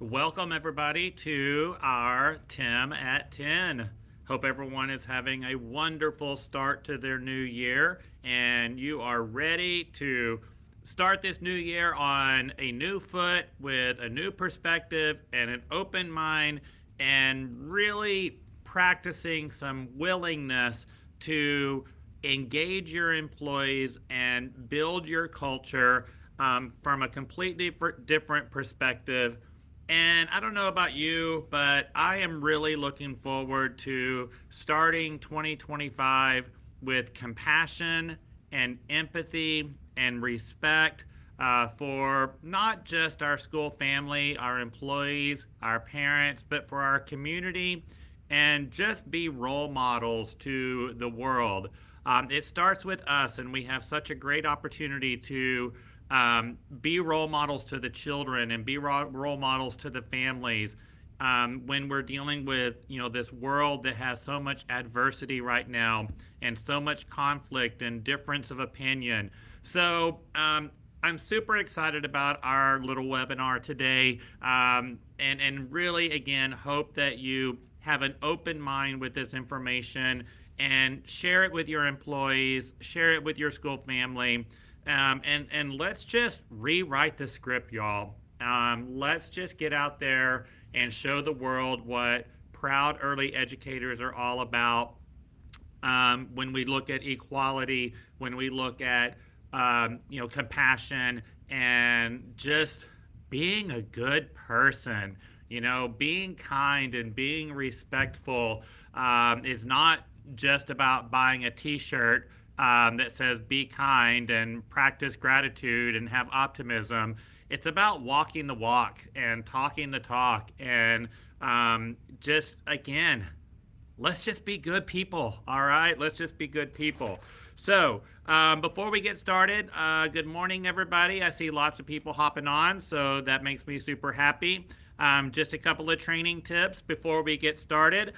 Welcome, everybody, to our Tim at 10. Hope everyone is having a wonderful start to their new year and you are ready to start this new year on a new foot with a new perspective and an open mind and really practicing some willingness to engage your employees and build your culture from a completely different perspective. And I don't know about you, but I am really looking forward to starting 2025 with compassion and empathy and respect for not just our school family, our employees, our parents, but for our community and just be role models to the world. It starts with us, and we have such a great opportunity to be role models to the children and be role models to the families when we're dealing with this world that has so much adversity right now and so much conflict and difference of opinion. So I'm super excited about our little webinar today, and really again hope that you have an open mind with this information and share it with your employees, share it with your school family. And let's just rewrite the script, y'all. Let's just get out there and show the world what proud early educators are all about. When we look at equality, when we look at compassion and just being a good person, being kind and being respectful is not just about buying a T-shirt that says be kind and practice gratitude and have optimism. It's about walking the walk and talking the talk and just, again, let's just be good people, all right? Let's just be good people. So before we get started, good morning, everybody. I see lots of people hopping on, so that makes me super happy. Just a couple of training tips before we get started.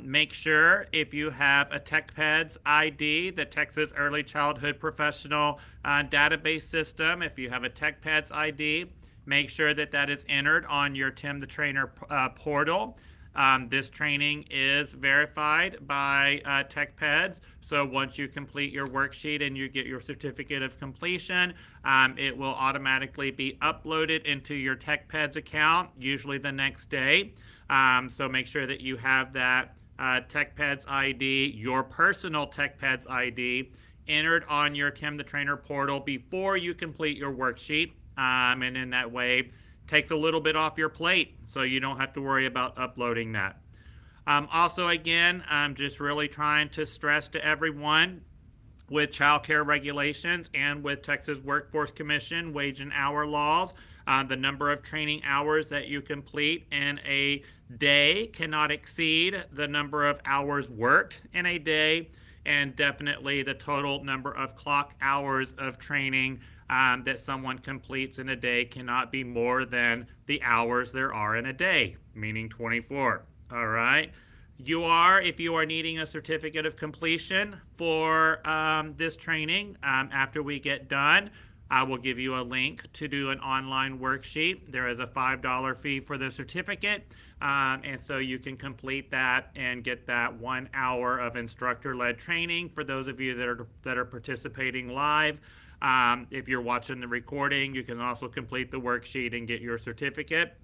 Make sure if you have a TechPeds ID, the Texas Early Childhood Professional Database System, if you have a TechPeds ID, make sure that that is entered on your Tim the Trainer portal. This training is verified by TechPeds, so once you complete your worksheet and you get your certificate of completion, it will automatically be uploaded into your TechPeds account, usually the next day. So make sure that you have that TechPeds ID, your personal TechPeds ID, entered on your Tim the Trainer portal before you complete your worksheet, and in that way, takes a little bit off your plate so you don't have to worry about uploading that. Also, again, I'm just really trying to stress to everyone with child care regulations and with Texas Workforce Commission wage and hour laws, the number of training hours that you complete in a day cannot exceed the number of hours worked in a day, and definitely the total number of clock hours of training that someone completes in a day cannot be more than the hours there are in a day, meaning 24. All right. If you are needing a certificate of completion for this training, after we get done, I will give you a link to do an online worksheet. There is a $5 fee for the certificate, and so you can complete that and get that 1 hour of instructor-led training for those of you that are participating live. If you're watching the recording, you can also complete the worksheet and get your certificate.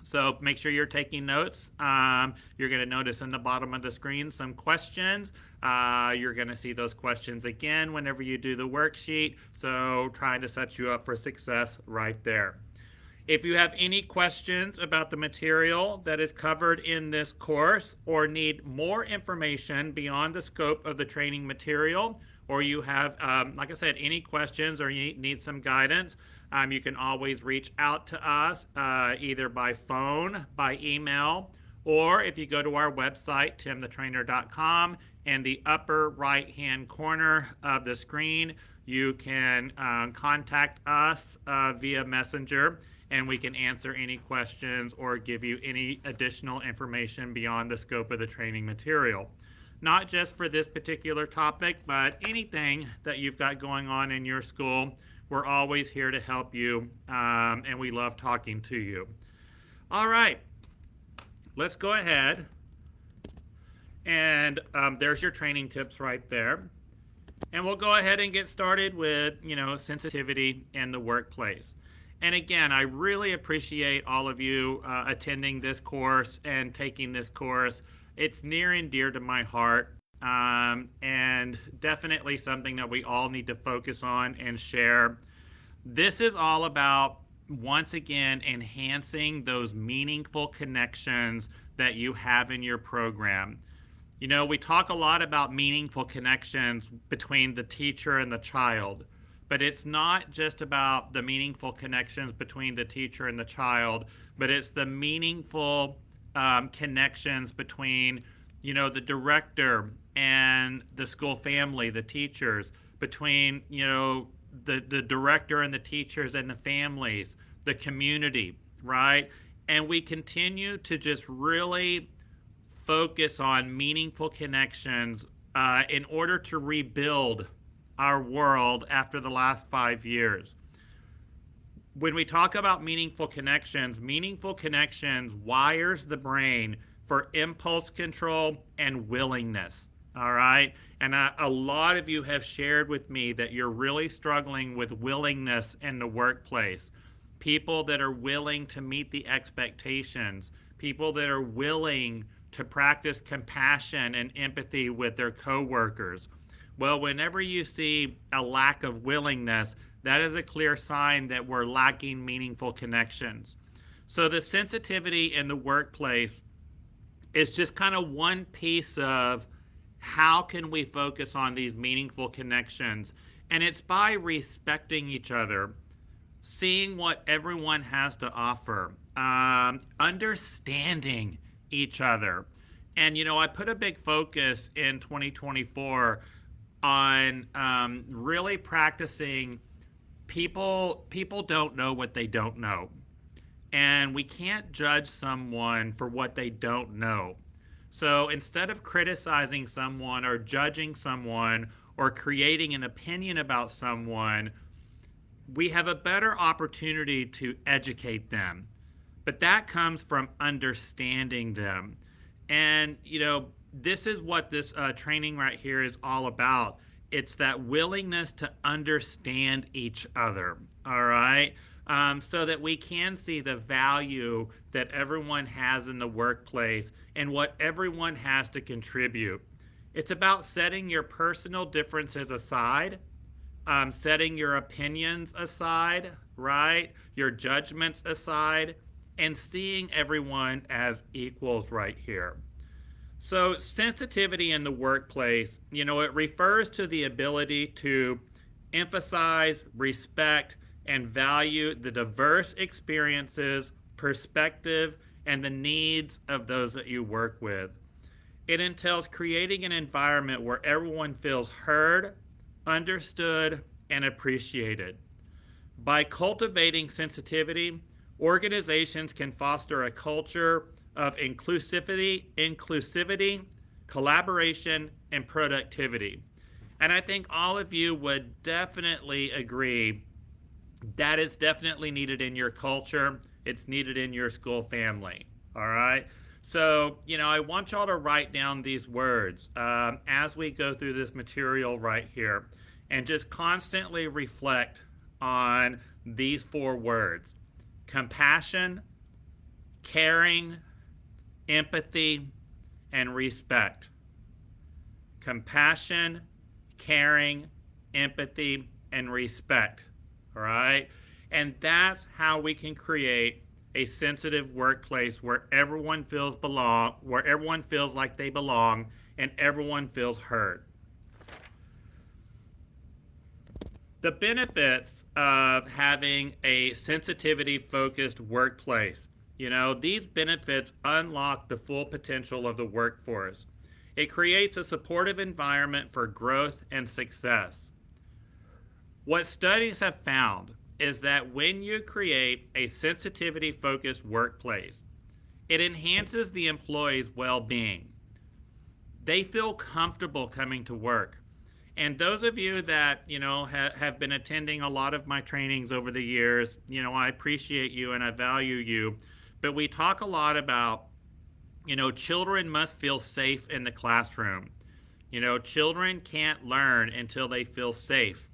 So make sure you're taking notes. You're going to notice in the bottom of the screen some questions. You're going to see those questions again whenever you do the worksheet. So trying to set you up for success right there. If you have any questions about the material that is covered in this course or need more information beyond the scope of the training material, or you have, like I said, any questions or you need some guidance, you can always reach out to us either by phone, by email, or if you go to our website, timthetrainer.com, in the upper right-hand corner of the screen, you can contact us via Messenger, and we can answer any questions or give you any additional information beyond the scope of the training material. Not just for this particular topic, but anything that you've got going on in your school, we're always here to help you, and we love talking to you. All right, let's go ahead and there's your training tips right there. And we'll go ahead and get started with, sensitivity in the workplace. And again, I really appreciate all of you attending this course and taking this course. It's near and dear to my heart, and definitely something that we all need to focus on and share. This is all about, once again, enhancing those meaningful connections that you have in your program. We talk a lot about meaningful connections between the teacher and the child, but it's not just about the meaningful connections between the teacher and the child, but it's the meaningful connections between, the director and the school family, the teachers, between, the director and the teachers and the families, the community, right? And we continue to just really focus on meaningful connections in order to rebuild our world after the last 5 years. When we talk about meaningful connections wires the brain for impulse control and willingness. All right. And a lot of you have shared with me that you're really struggling with willingness in the workplace. People that are willing to meet the expectations, people that are willing to practice compassion and empathy with their coworkers. Well, whenever you see a lack of willingness, that is a clear sign that we're lacking meaningful connections. So the sensitivity in the workplace is just kind of one piece of how can we focus on these meaningful connections. And it's by respecting each other, seeing what everyone has to offer, understanding each other. And, I put a big focus in 2024 on really practicing people don't know what they don't know. And we can't judge someone for what they don't know. So instead of criticizing someone or judging someone or creating an opinion about someone, we have a better opportunity to educate them. But that comes from understanding them. And, this is what this training right here is all about. It's that willingness to understand each other, all right? So that we can see the value that everyone has in the workplace and what everyone has to contribute. It's about setting your personal differences aside, setting your opinions aside, right? Your judgments aside, and seeing everyone as equals right here. So sensitivity in the workplace, it refers to the ability to emphasize, respect, and value the diverse experiences, perspective, and the needs of those that you work with. It entails creating an environment where everyone feels heard, understood, and appreciated. By cultivating sensitivity, organizations can foster a culture of inclusivity, collaboration, and productivity. And I think all of you would definitely agree that is definitely needed in your culture. It's needed in your school family. All right. So, I want y'all to write down these words as we go through this material right here and just constantly reflect on these 4 words: compassion, caring, empathy, and respect. Compassion, caring, empathy, and respect. All right? And that's how we can create a sensitive workplace where everyone feels like they belong and everyone feels heard. The benefits of having a sensitivity focused workplace. These benefits unlock the full potential of the workforce. It creates a supportive environment for growth and success. What studies have found is that when you create a sensitivity focused workplace, it enhances the employee's well-being. They feel comfortable coming to work. And those of you that, have been attending a lot of my trainings over the years, I appreciate you and I value you. but we talk a lot about, children must feel safe in the classroom. Children can't learn until they feel safe.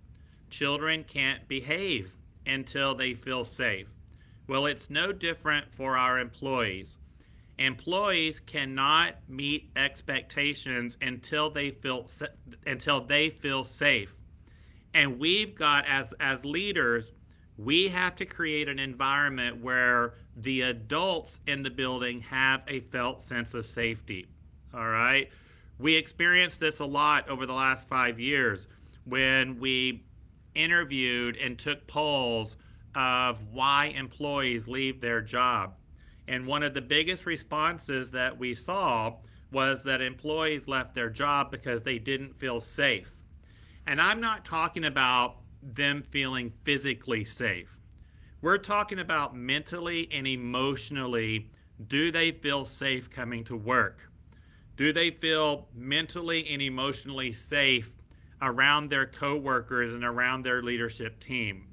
Children can't behave until they feel safe. Well, it's no different for our employees. Employees cannot meet expectations until they feel safe. And we've got, as leaders, we have to create an environment where the adults in the building have a felt sense of safety. All right? We experienced this a lot over the last 5 years when we interviewed and took polls of why employees leave their job. And one of the biggest responses that we saw was that employees left their job because they didn't feel safe. And I'm not talking about them feeling physically safe. We're talking about mentally and emotionally. Do they feel safe coming to work? Do they feel mentally and emotionally safe around their coworkers and around their leadership team?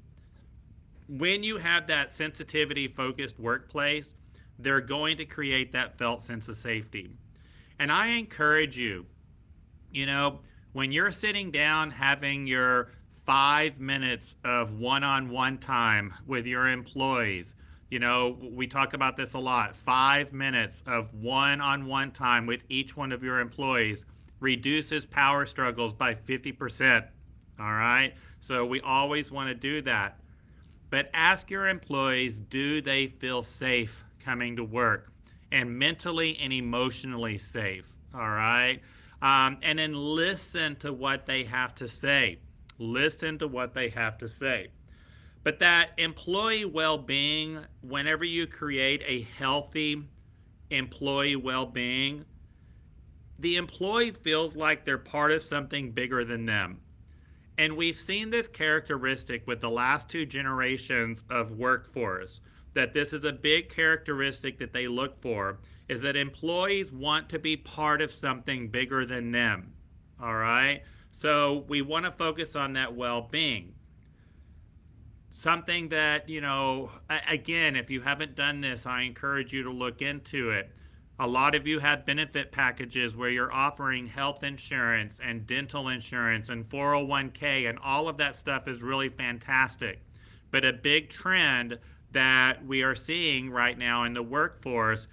When you have that sensitivity focused workplace, they're going to create that felt sense of safety. And I encourage you, when you're sitting down having your 5 minutes of one-on-one time with your employees, we talk about this a lot. 5 minutes of one-on-one time with each one of your employees reduces power struggles by 50%. All right? So we always want to do that. But ask your employees, do they feel safe coming to work? And mentally and emotionally safe. All right? And then listen to what they have to say. Listen to what they have to say. But that employee well-being, whenever you create a healthy employee well-being, the employee feels like they're part of something bigger than them. And we've seen this characteristic with the last 2 generations of workforce, that this is a big characteristic that they look for, is that employees want to be part of something bigger than them. All right? So we want to focus on that well-being. Something that, again, if you haven't done this, I encourage you to look into it. A lot of you have benefit packages where you're offering health insurance and dental insurance and 401k, and all of that stuff is really fantastic. But a big trend that we are seeing right now in the workforce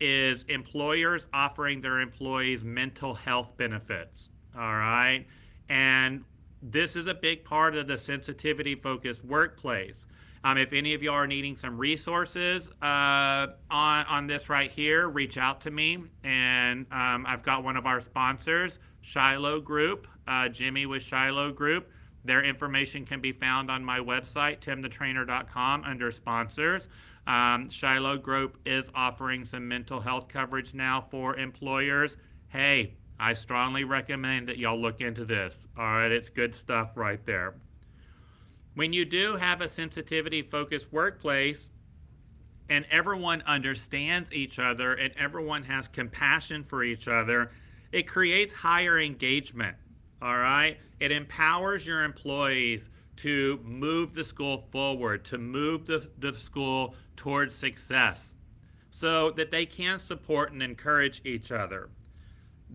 is employers offering their employees mental health benefits. All right? And this is a big part of the sensitivity-focused workplace. If any of you are needing some resources on this right here, reach out to me. And I've got one of our sponsors, Shiloh Group, Jimmy with Shiloh Group. Their information can be found on my website, timthetrainer.com, under sponsors. Shiloh Group is offering some mental health coverage now for employers. Hey, I strongly recommend that y'all look into this. All right, it's good stuff right there. When you do have a sensitivity-focused workplace and everyone understands each other and everyone has compassion for each other, it creates higher engagement, all right? It empowers your employees to move the school forward, to move the school towards success so that they can support and encourage each other.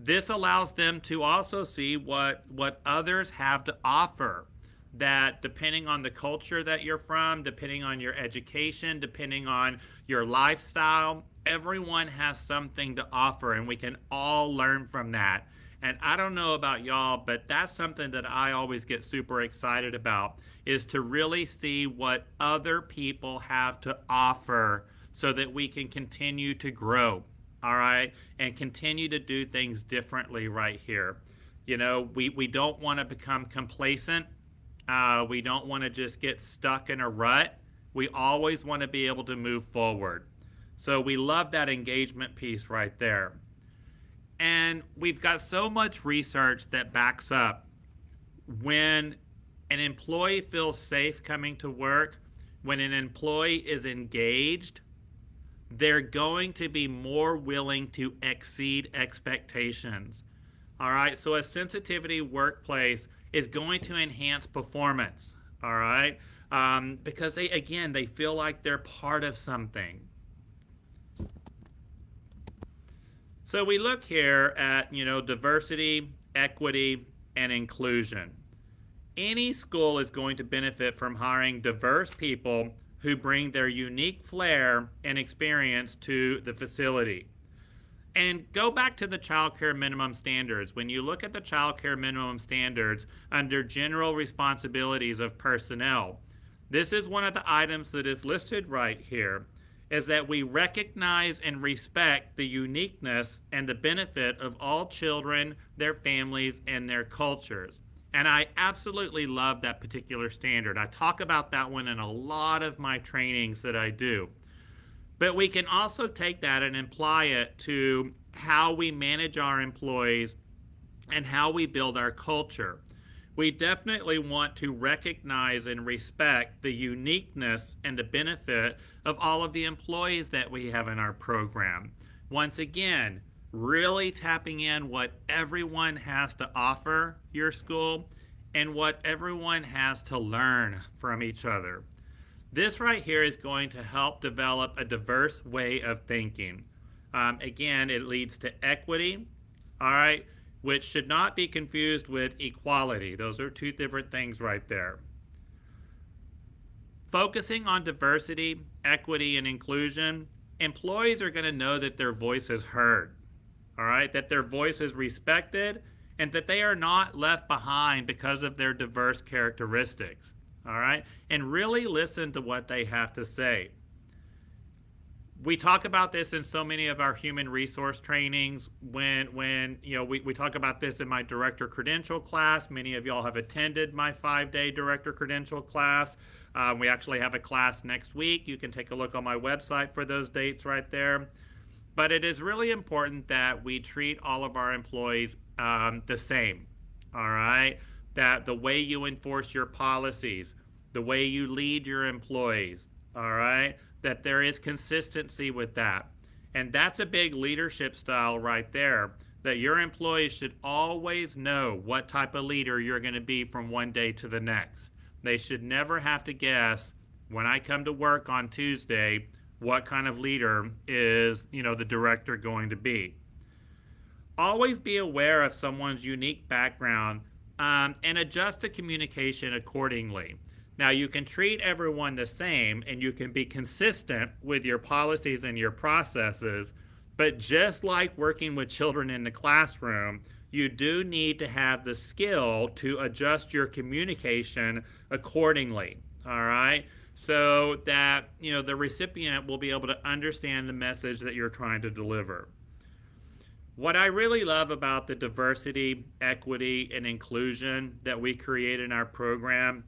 This allows them to also see what others have to offer, that depending on the culture that you're from, depending on your education, depending on your lifestyle, everyone has something to offer, and we can all learn from that. And I don't know about y'all, but that's something that I always get super excited about, is to really see what other people have to offer so that we can continue to grow, all right, and continue to do things differently right here. We don't want to become complacent. We don't want to just get stuck in a rut. We always want to be able to move forward. So we love that engagement piece right there. And we've got so much research that backs up when an employee feels safe coming to work, when an employee is engaged, they're going to be more willing to exceed expectations. All right, so a sensitivity workplace is going to enhance performance, all right? Because they feel like they're part of something. So we look here at, diversity, equity, and inclusion. Any school is going to benefit from hiring diverse people who bring their unique flair and experience to the facility. And go back to the child care minimum standards. When you look at the child care minimum standards under general responsibilities of personnel, this is one of the items that is listed right here, is that we recognize and respect the uniqueness and the benefit of all children, their families, and their cultures. And I absolutely love that particular standard. I talk about that one in a lot of my trainings that I do. But we can also take that and apply it to how we manage our employees and how we build our culture. We definitely want to recognize and respect the uniqueness and the benefit of all of the employees that we have in our program. Once again, really tapping in what everyone has to offer your school and what everyone has to learn from each other. This right here is going to help develop a diverse way of thinking. Again, it leads to equity, all right, which should not be confused with equality. Those are two different things right there. Focusing on diversity, equity, and inclusion, employees are going to know that their voice is heard, all right, that their voice is respected, and that they are not left behind because of their diverse characteristics, all right, and really listen to what they have to say. We talk about this in so many of our human resource trainings. When we talk about this in my director credential class. Many of y'all have attended my 5-day director credential class. We actually have a class next week. You can take a look on my website for those dates right there. But it is really important that we treat all of our employees the same, all right? That the way you enforce your policies, the way you lead your employees, all right? That there is consistency with that. And that's a big leadership style right there, that your employees should always know what type of leader you're going to be from one day to the next. They should never have to guess, when I come to work on Tuesday, what kind of leader is, the director going to be. Always be aware of someone's unique background and adjust the communication accordingly. Now, you can treat everyone the same and you can be consistent with your policies and your processes, but just like working with children in the classroom, you do need to have the skill to adjust your communication accordingly, all right? So that, the recipient will be able to understand the message that you're trying to deliver. What I really love about the diversity, equity, and inclusion that we create in our program,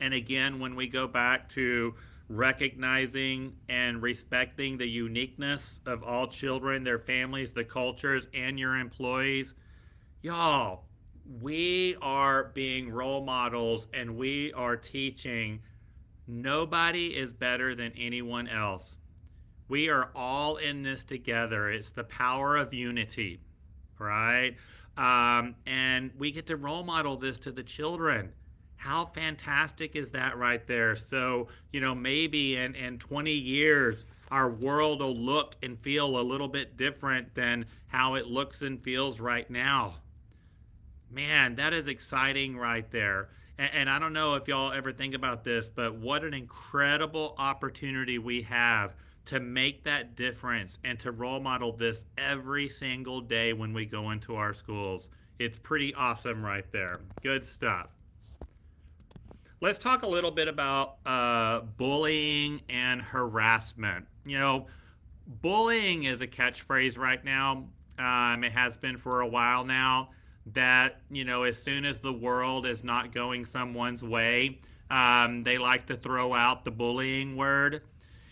and again, when we go back to recognizing and respecting the uniqueness of all children, their families, the cultures, and your employees, y'all, we are being role models and we are teaching nobody is better than anyone else. We are all in this together. It's the power of unity, right? And we get to role model this to the children. How fantastic is that right there? So, maybe in 20 years, our world will look and feel a little bit different than how it looks and feels right now. Man, that is exciting right there. And I don't know if y'all ever think about this, but what an incredible opportunity we have to make that difference and to role model this every single day when we go into our schools. It's pretty awesome right there. Good stuff. Let's talk a little bit about bullying and harassment. Bullying is a catchphrase right now. It has been for a while now. That, as soon as the world is not going someone's way, they like to throw out the bullying word.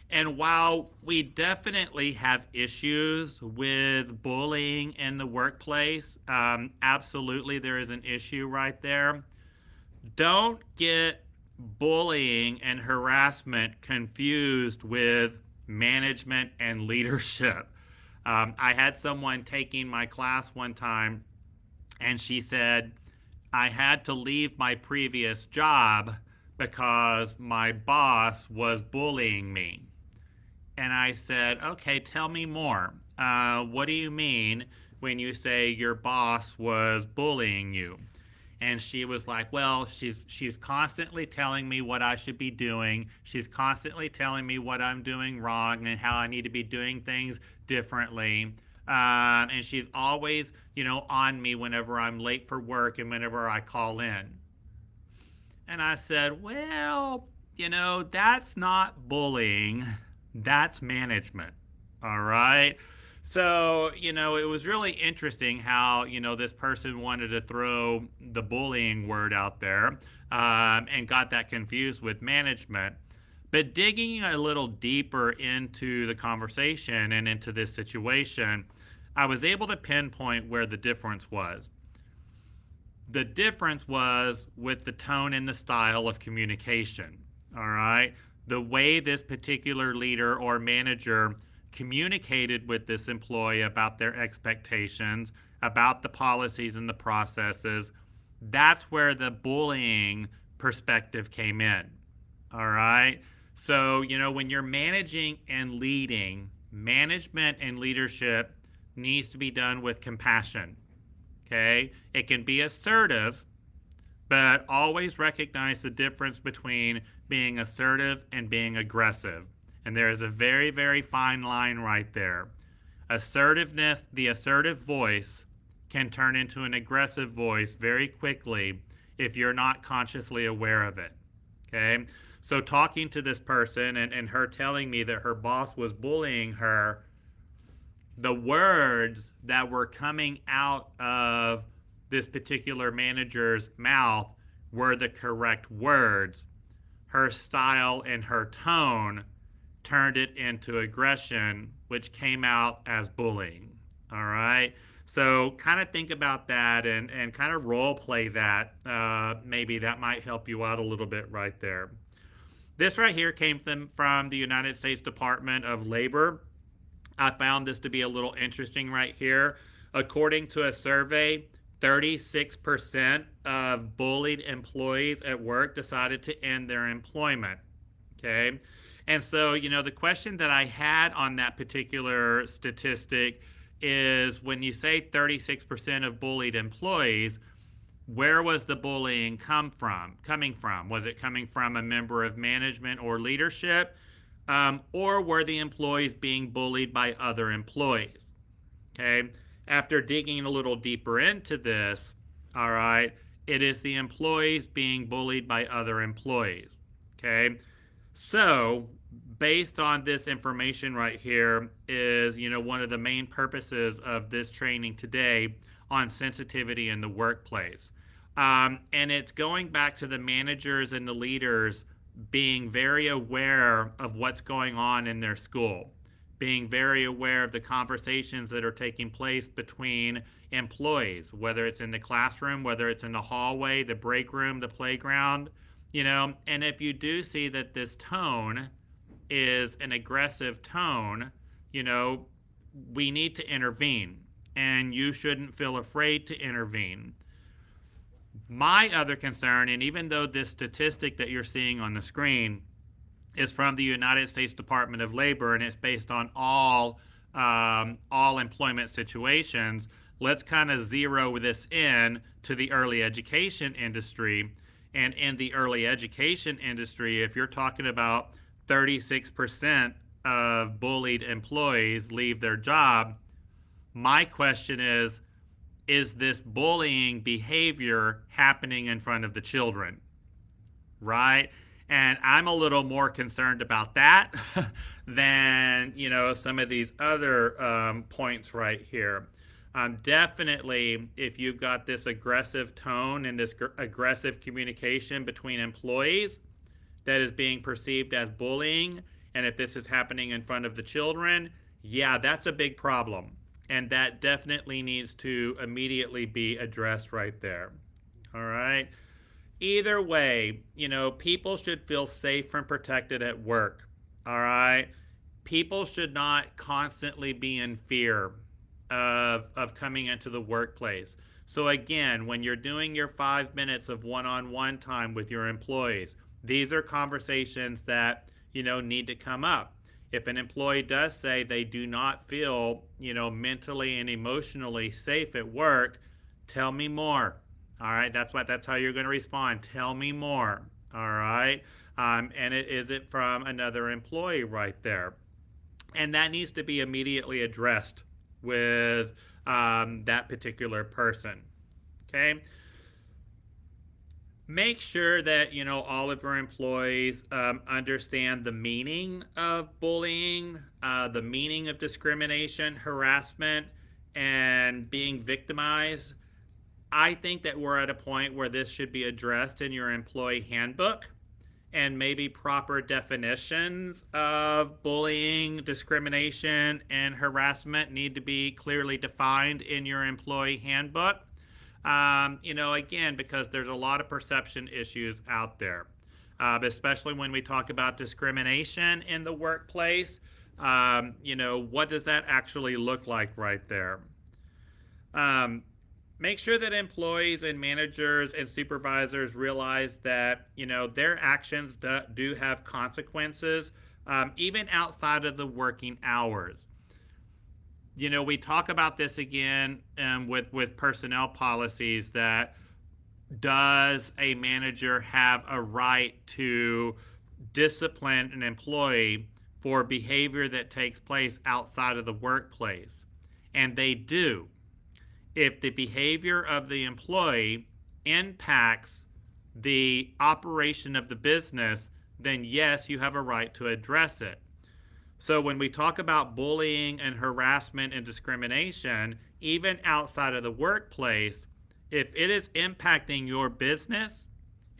And while we definitely have issues with bullying in the workplace, absolutely there is an issue right there. Don't get bullying and harassment confused with management and leadership. I had someone taking my class one time, and she said, I had to leave my previous job because my boss was bullying me. And I said, okay, tell me more. What do you mean when you say your boss was bullying you? And she was like, well, she's constantly telling me what I should be doing. She's constantly telling me what I'm doing wrong and how I need to be doing things differently. And she's always, on me whenever I'm late for work and whenever I call in. And I said, well, that's not bullying. That's management. All right. So, it was really interesting how, this person wanted to throw the bullying word out there and got that confused with management. But digging a little deeper into the conversation and into this situation, I was able to pinpoint where the difference was. The difference was with the tone and the style of communication. All right. The way this particular leader or manager communicated with this employee about their expectations, about the policies and the processes, that's where the bullying perspective came in. All right. So, when you're managing and leading, management and leadership needs to be done with compassion. Okay. It can be assertive, but always recognize the difference between being assertive and being aggressive. And there is a very, very fine line right there. Assertiveness, the assertive voice, can turn into an aggressive voice very quickly if you're not consciously aware of it. Okay? So, talking to this person and her telling me that her boss was bullying her, the words that were coming out of this particular manager's mouth were the correct words. Her style and her tone turned it into aggression, which came out as bullying. All right. So kind of think about that and kind of role play that. Maybe that might help you out a little bit right there. This right here came from the United States Department of Labor. I found this to be a little interesting right here. According to a survey, 36% of bullied employees at work decided to end their employment. Okay. And so, the question that I had on that particular statistic is when you say 36% of bullied employees, where was the bullying coming from? Was it coming from a member of management or leadership? Or were the employees being bullied by other employees? Okay. After digging a little deeper into this, all right, it is the employees being bullied by other employees. Okay. So, based on this information right here is, one of the main purposes of this training today on sensitivity in the workplace. And it's going back to the managers and the leaders being very aware of what's going on in their school, being very aware of the conversations that are taking place between employees, whether it's in the classroom, whether it's in the hallway, the break room, the playground, and if you do see that this tone is an aggressive tone, we need to intervene, and you shouldn't feel afraid to intervene. My other concern, and even though this statistic that you're seeing on the screen is from the United States Department of Labor and it's based on all employment situations, let's kind of zero this in to the early education industry. And in the early education industry, if you're talking about 36% of bullied employees leave their job, my question is this bullying behavior happening in front of the children? Right? And I'm a little more concerned about that than, some of these other points right here. Definitely, if you've got this aggressive tone and this aggressive communication between employees that is being perceived as bullying, and if this is happening in front of the children, yeah, that's a big problem. And that definitely needs to immediately be addressed right there. All right. Either way, people should feel safe and protected at work. All right. People should not constantly be in fear of coming into the workplace. So again, when you're doing your 5 minutes of one-on-one time with your employees, these are conversations that, need to come up. If an employee does say they do not feel, mentally and emotionally safe at work, tell me more. All right, that's how you're going to respond. Tell me more. All right, and is it from another employee right there? And that needs to be immediately addressed with that particular person. Okay. Make sure that all of your employees understand the meaning of bullying, the meaning of discrimination, harassment, and being victimized. I think that we're at a point where this should be addressed in your employee handbook, and maybe proper definitions of bullying, discrimination, and harassment need to be clearly defined in your employee handbook. Again, because there's a lot of perception issues out there, especially when we talk about discrimination in the workplace. What does that actually look like right there? Um, Make sure that employees and managers and supervisors realize that their actions do have consequences, even outside of the working hours. We talk about this again with personnel policies, that does a manager have a right to discipline an employee for behavior that takes place outside of the workplace? And they do. If the behavior of the employee impacts the operation of the business, then yes, you have a right to address it. So when we talk about bullying and harassment and discrimination, even outside of the workplace, if it is impacting your business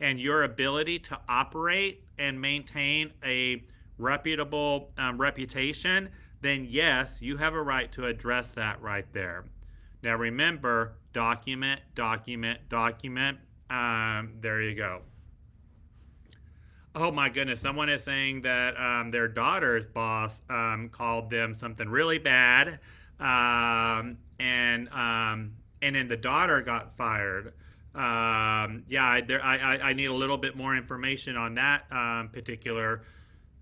and your ability to operate and maintain a reputable reputation, then yes, you have a right to address that right there. Now remember, document, document, document. There you go. Oh my goodness, someone is saying that their daughter's boss called them something really bad, and then the daughter got fired. I need a little bit more information on that particular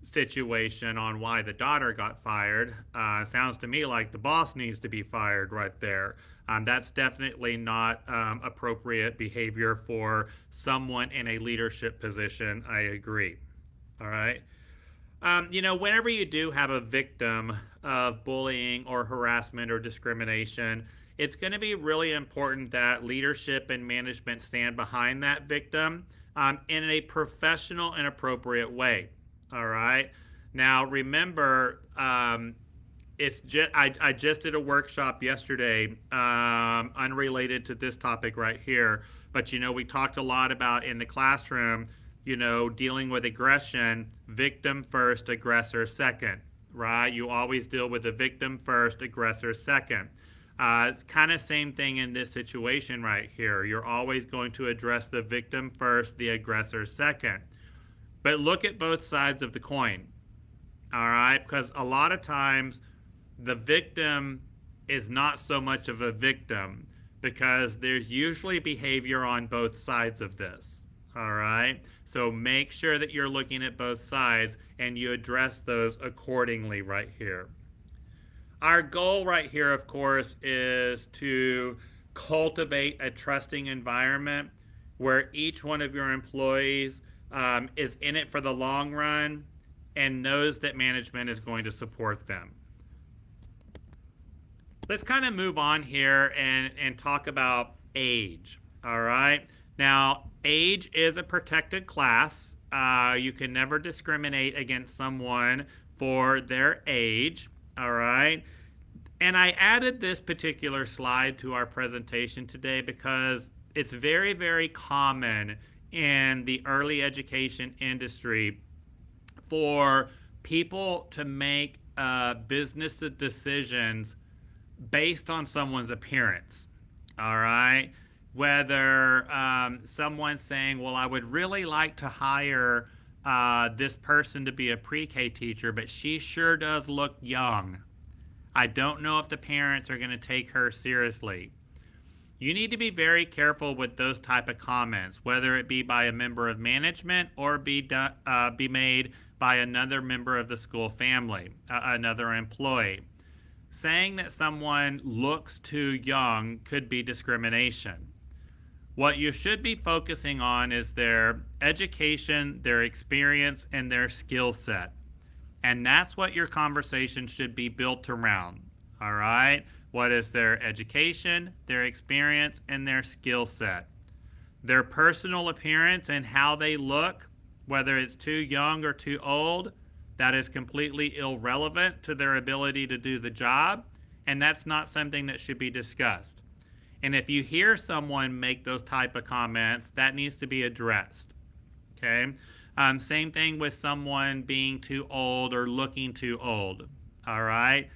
situation, on why the daughter got fired. Sounds to me like the boss needs to be fired right there. That's definitely not appropriate behavior for someone in a leadership position. I agree. All right. Whenever you do have a victim of bullying or harassment or discrimination, it's going to be really important that leadership and management stand behind that victim in a professional and appropriate way. All right. Now, remember, it's just I just did a workshop yesterday, unrelated to this topic right here. But we talked a lot about in the classroom, dealing with aggression, victim first, aggressor second. Right? You always deal with the victim first, aggressor second. It's kind of same thing in this situation right here. You're always going to address the victim first, the aggressor second. But look at both sides of the coin, all right? Because a lot of times the victim is not so much of a victim, because there's usually behavior on both sides of this, all right? So make sure that you're looking at both sides and you address those accordingly right here. Our goal right here, of course, is to cultivate a trusting environment where each one of your employees is in it for the long run and knows that management is going to support them. Let's kind of move on here and talk about age. All right. Now, age is a protected class. You can never discriminate against someone for their age. All right. And I added this particular slide to our presentation today because it's very, very common in the early education industry for people to make business decisions based on someone's appearance. All right. Whether someone's saying, well, I would really like to hire this person to be a pre-K teacher, but she sure does look young. I don't know if the parents are going to take her seriously. You need to be very careful with those type of comments, whether it be by a member of management or be made by another member of the school family, another employee. Saying that someone looks too young could be discrimination. What you should be focusing on is their education, their experience, and their skill set. And that's what your conversation should be built around. All right? What is their education, their experience, and their skill set? Their personal appearance and how they look, whether it's too young or too old, that is completely irrelevant to their ability to do the job, and that's not something that should be discussed. And if you hear someone make those type of comments, that needs to be addressed. Okay? Same thing with someone being too old or looking too old. All right?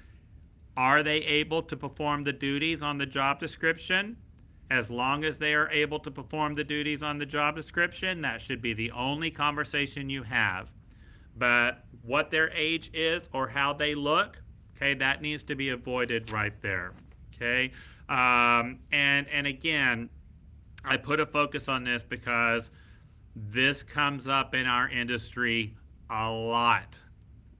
Are they able to perform the duties on the job description? As long as they are able to perform the duties on the job description, that should be the only conversation you have. But what their age is or how they look, okay, that needs to be avoided right there. Okay? And again, I put a focus on this because this comes up in our industry a lot,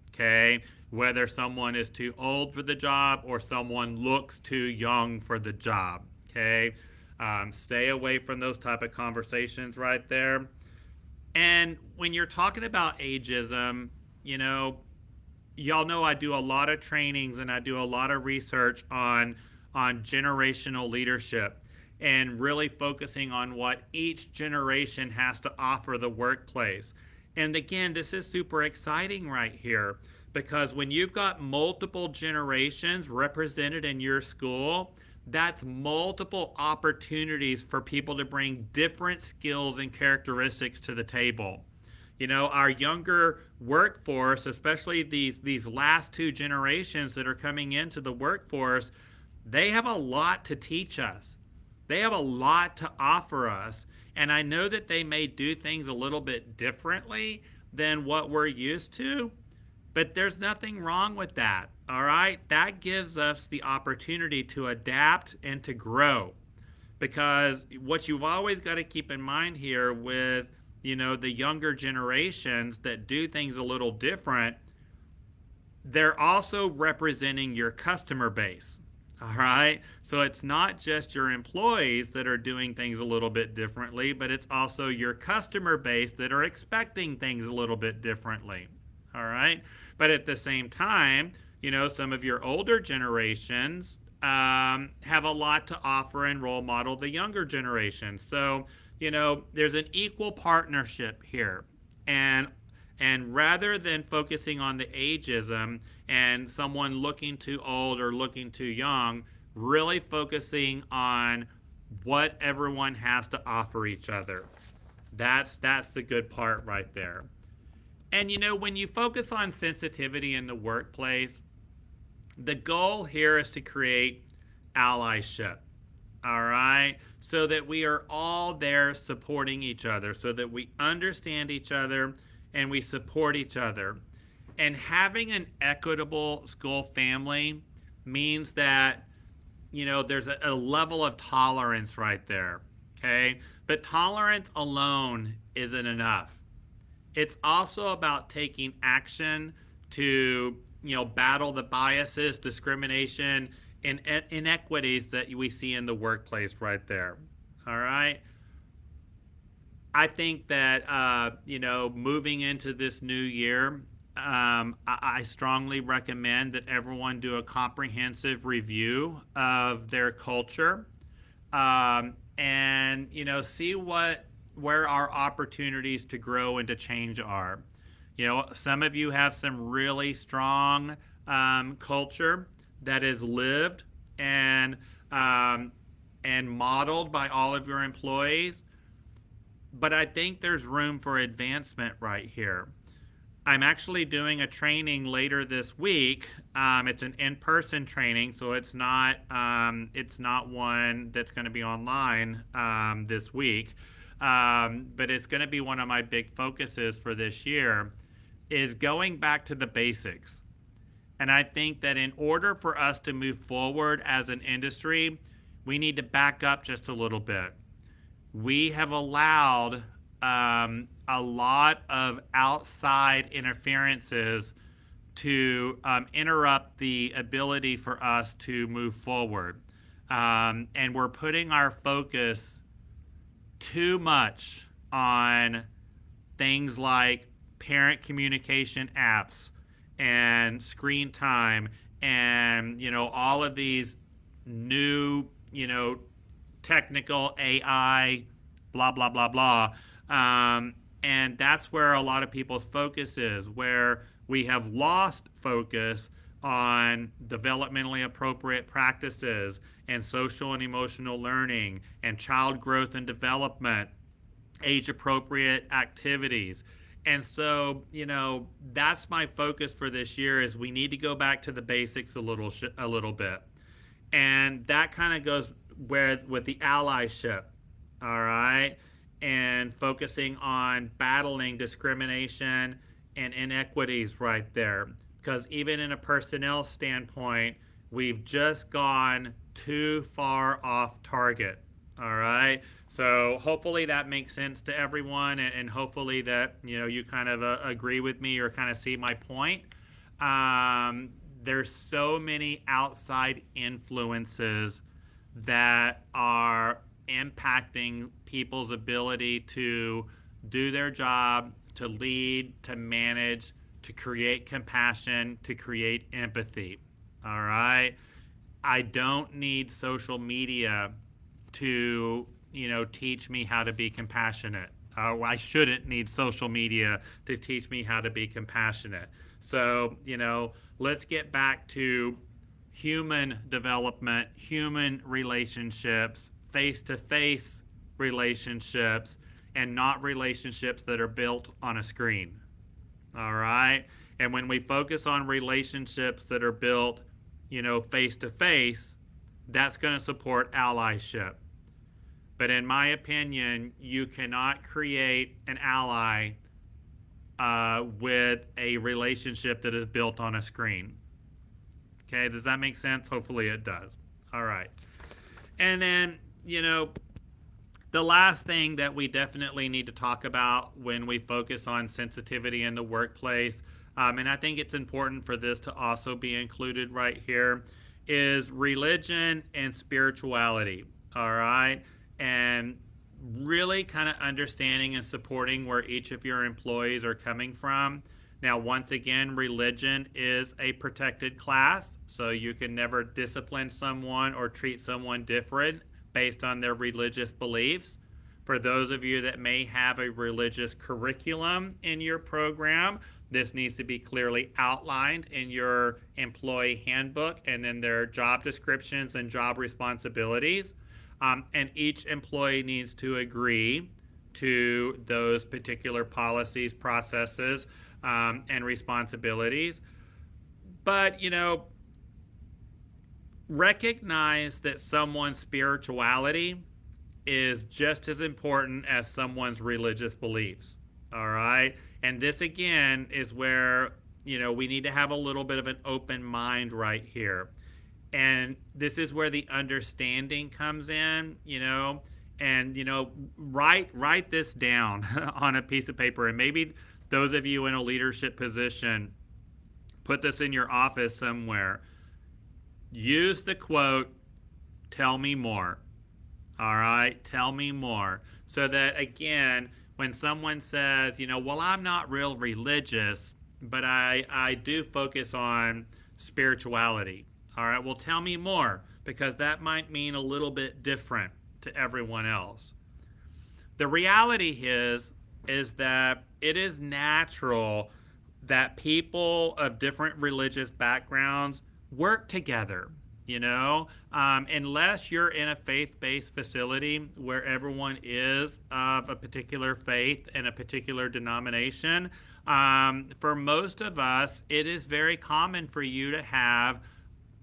okay? Whether someone is too old for the job or someone looks too young for the job, okay? Stay away from those type of conversations right there. And when you're talking about ageism, y'all know I do a lot of trainings and I do a lot of research on generational leadership and really focusing on what each generation has to offer the workplace. And again, this is super exciting right here because when you've got multiple generations represented in your school, that's multiple opportunities for people to bring different skills and characteristics to the table. Our younger workforce, especially these last two generations that are coming into the workforce, they have a lot to teach us. They have a lot to offer us. And I know that they may do things a little bit differently than what we're used to, but there's nothing wrong with that. All right? That gives us the opportunity to adapt and to grow. Because what you've always got to keep in mind here with, the younger generations that do things a little different, they're also representing your customer base. All right. So it's not just your employees that are doing things a little bit differently, but it's also your customer base that are expecting things a little bit differently. All right. But at the same time, some of your older generations have a lot to offer and role model the younger generation. So, there's an equal partnership here. And rather than focusing on the ageism and someone looking too old or looking too young, really focusing on what everyone has to offer each other. That's the good part right there. And when you focus on sensitivity in the workplace, the goal here is to create allyship. All right? So that we are all there supporting each other, so that we understand each other and we support each other. And having an equitable school family means that, there's a level of tolerance right there, okay? But tolerance alone isn't enough. It's also about taking action to, battle the biases, discrimination, and inequities that we see in the workplace right there, all right? I think that, moving into this new year, I strongly recommend that everyone do a comprehensive review of their culture and, see where our opportunities to grow and to change are. Some of you have some really strong culture that is lived and modeled by all of your employees. But I think there's room for advancement right here. I'm actually doing a training later this week. It's an in-person training, so it's not one that's going to be online this week. But it's going to be one of my big focuses for this year, is going back to the basics. And I think that in order for us to move forward as an industry, we need to back up just a little bit. We have allowed a lot of outside interferences to interrupt the ability for us to move forward. And we're putting our focus too much on things like parent communication apps and screen time and all of these new technical AI blah blah blah blah. And that's where a lot of people's focus is, where we have lost focus on developmentally appropriate practices and social and emotional learning and child growth and development, age appropriate activities. And so, that's my focus for this year is we need to go back to the basics a little bit. And that kind of goes with the allyship, all right? And focusing on battling discrimination and inequities right there. Because even in a personnel standpoint, we've just gone too far off target. All right. So hopefully that makes sense to everyone, and hopefully that you kind of agree with me or kind of see my point. There's so many outside influences that are impacting people's ability to do their job, to lead, to manage, to create compassion, to create empathy. All right. I don't need social media to, teach me how to be compassionate. I shouldn't need social media to teach me how to be compassionate. So, let's get back to human development, human relationships, face-to-face relationships, and not relationships that are built on a screen. All right? And when we focus on relationships that are built, face-to-face, that's going to support allyship. But in my opinion, you cannot create an ally with a relationship that is built on a screen. Okay, does that make sense? Hopefully it does. All right. And then, the last thing that we definitely need to talk about when we focus on sensitivity in the workplace, and I think it's important for this to also be included right here, is religion and spirituality. All right. And really kind of understanding and supporting where each of your employees are coming from. Now, once again, religion is a protected class, so you can never discipline someone or treat someone different based on their religious beliefs. For those of you that may have a religious curriculum in your program, this needs to be clearly outlined in your employee handbook and in their job descriptions and job responsibilities. And each employee needs to agree to those particular policies, processes, and responsibilities. But, recognize that someone's spirituality is just as important as someone's religious beliefs. All right. And this again is where, we need to have a little bit of an open mind right here. And this is where the understanding comes in, and, write this down on a piece of paper. And maybe those of you in a leadership position, put this in your office somewhere. Use the quote, "Tell me more." All right, tell me more. So that, again, when someone says, well, I'm not real religious, but I do focus on spirituality. All right, well, tell me more, because that might mean a little bit different to everyone else. The reality is that it is natural that people of different religious backgrounds work together, unless you're in a faith-based facility where everyone is of a particular faith and a particular denomination. For most of us, it is very common for you to have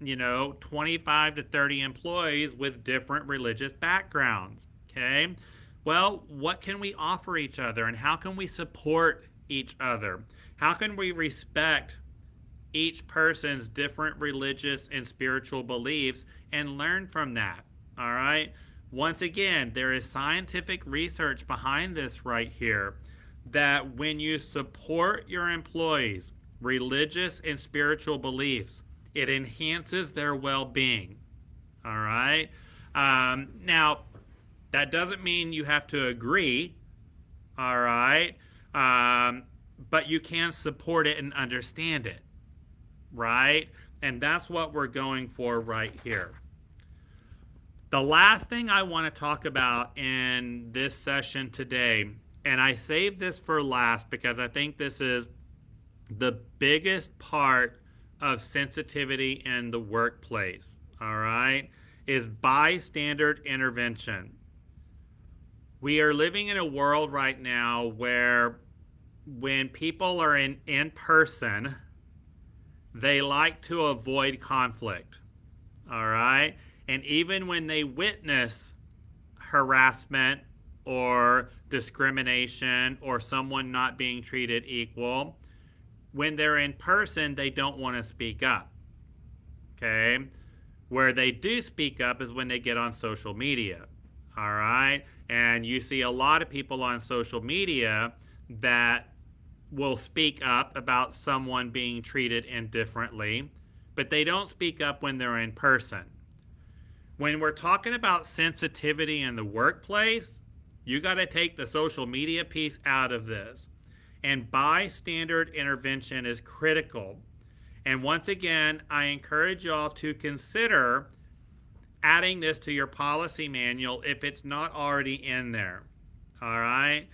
25 to 30 employees with different religious backgrounds. Okay. Well, what can we offer each other, and how can we support each other? How can we respect each person's different religious and spiritual beliefs and learn from that? All right. Once again, there is scientific research behind this right here that when you support your employees' religious and spiritual beliefs, it enhances their well being. All right. Now, that doesn't mean you have to agree. All right. But you can support it and understand it. Right. And that's what we're going for right here. The last thing I want to talk about in this session today, and I saved this for last because I think this is the biggest part of sensitivity in the workplace, all right, is bystander intervention. We are living in a world right now where when people are in person, they like to avoid conflict, all right? And even when they witness harassment or discrimination or someone not being treated equal, when they're in person, they don't want to speak up. Okay? Where they do speak up is when they get on social media. All right? And you see a lot of people on social media that will speak up about someone being treated indifferently, but they don't speak up when they're in person. When we're talking about sensitivity in the workplace, you got to take the social media piece out of this. And bystander intervention is critical. And once again, I encourage y'all to consider adding this to your policy manual if it's not already in there. All right?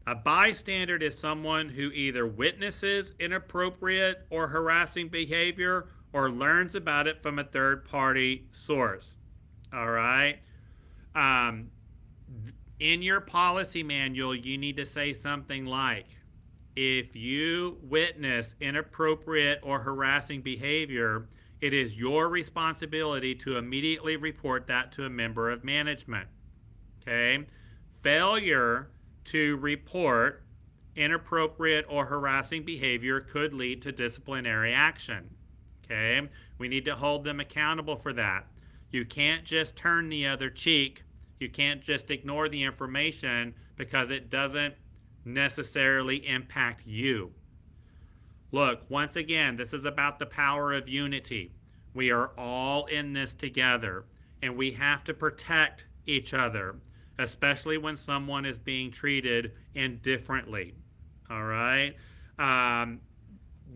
A bystander is someone who either witnesses inappropriate or harassing behavior or learns about it from a third-party source. All right. In your policy manual, you need to say something like, if you witness inappropriate or harassing behavior, it is your responsibility to immediately report that to a member of management. Okay. Failure to report inappropriate or harassing behavior could lead to disciplinary action. Okay. We need to hold them accountable for that. You can't just turn the other cheek. You can't just ignore the information because it doesn't necessarily impact you. Look, once again, this is about the power of unity. We are all in this together, and we have to protect each other, especially when someone is being treated indifferently. All right?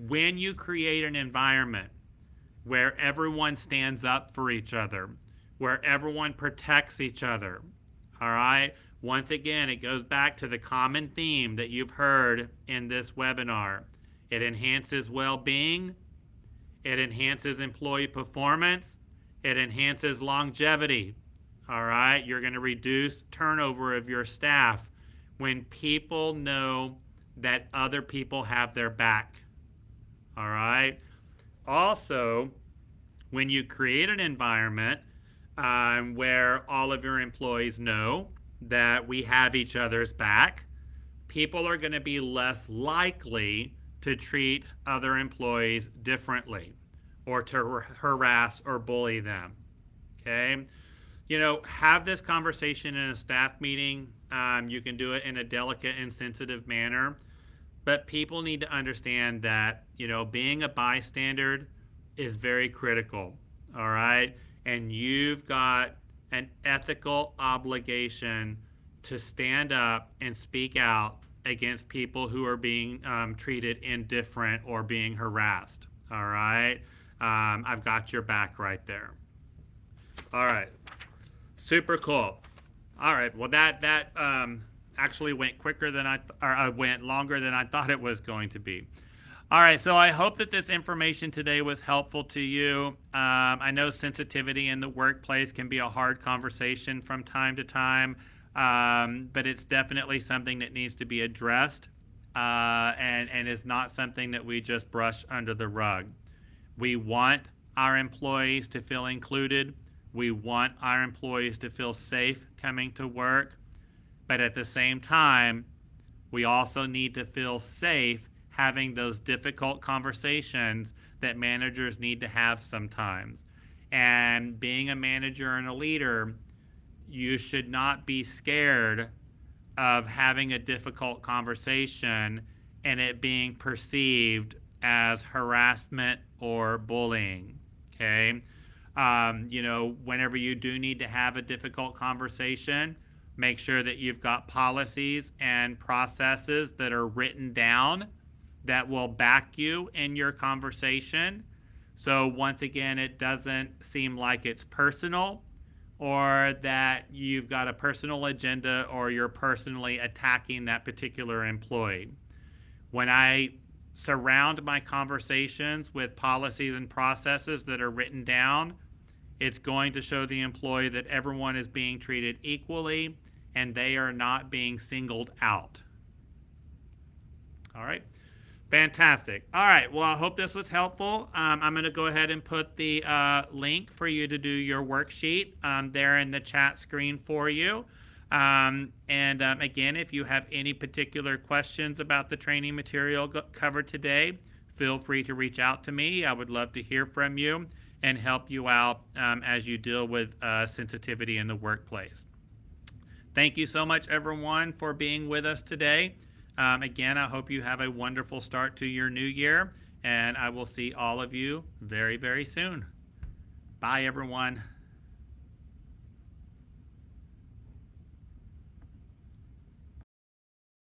When you create an environment where everyone stands up for each other, where everyone protects each other. All right? Once again, it goes back to the common theme that you've heard in this webinar. It enhances well-being, it enhances employee performance, it enhances longevity. All right? You're going to reduce turnover of your staff when people know that other people have their back. All right? Also, when you create an environment where all of your employees know that we have each other's back, people are going to be less likely to treat other employees differently or to harass or bully them. Okay? You know, have this conversation in a staff meeting. You can do it in a delicate and sensitive manner. But people need to understand that, you know, being a bystander is very critical, all right? And you've got an ethical obligation to stand up and speak out against people who are being treated indifferent or being harassed, all right? I've got your back right there. All right, super cool. All right, well, that actually went quicker than went longer than I thought it was going to be. All right, so I hope that this information today was helpful to you. I know sensitivity in the workplace can be a hard conversation from time to time, but it's definitely something that needs to be addressed and is not something that we just brush under the rug. We want our employees to feel included. We want our employees to feel safe coming to work. But at the same time, we also need to feel safe having those difficult conversations that managers need to have sometimes. And being a manager and a leader, you should not be scared of having a difficult conversation and it being perceived as harassment or bullying. Okay. Whenever you do need to have a difficult conversation, make sure that you've got policies and processes that are written down that will back you in your conversation. So, once again, it doesn't seem like it's personal or that you've got a personal agenda or you're personally attacking that particular employee. When I surround my conversations with policies and processes that are written down, it's going to show the employee that everyone is being treated equally and they are not being singled out. All right. Fantastic. All right. Well, I hope this was helpful. I'm going to go ahead and put the link for you to do your worksheet there in the chat screen for you. Again, if you have any particular questions about the training material covered today, feel free to reach out to me. I would love to hear from you and help you out as you deal with sensitivity in the workplace. Thank you so much, everyone, for being with us today. Again, I hope you have a wonderful start to your new year, and I will see all of you very, very soon. Bye, everyone.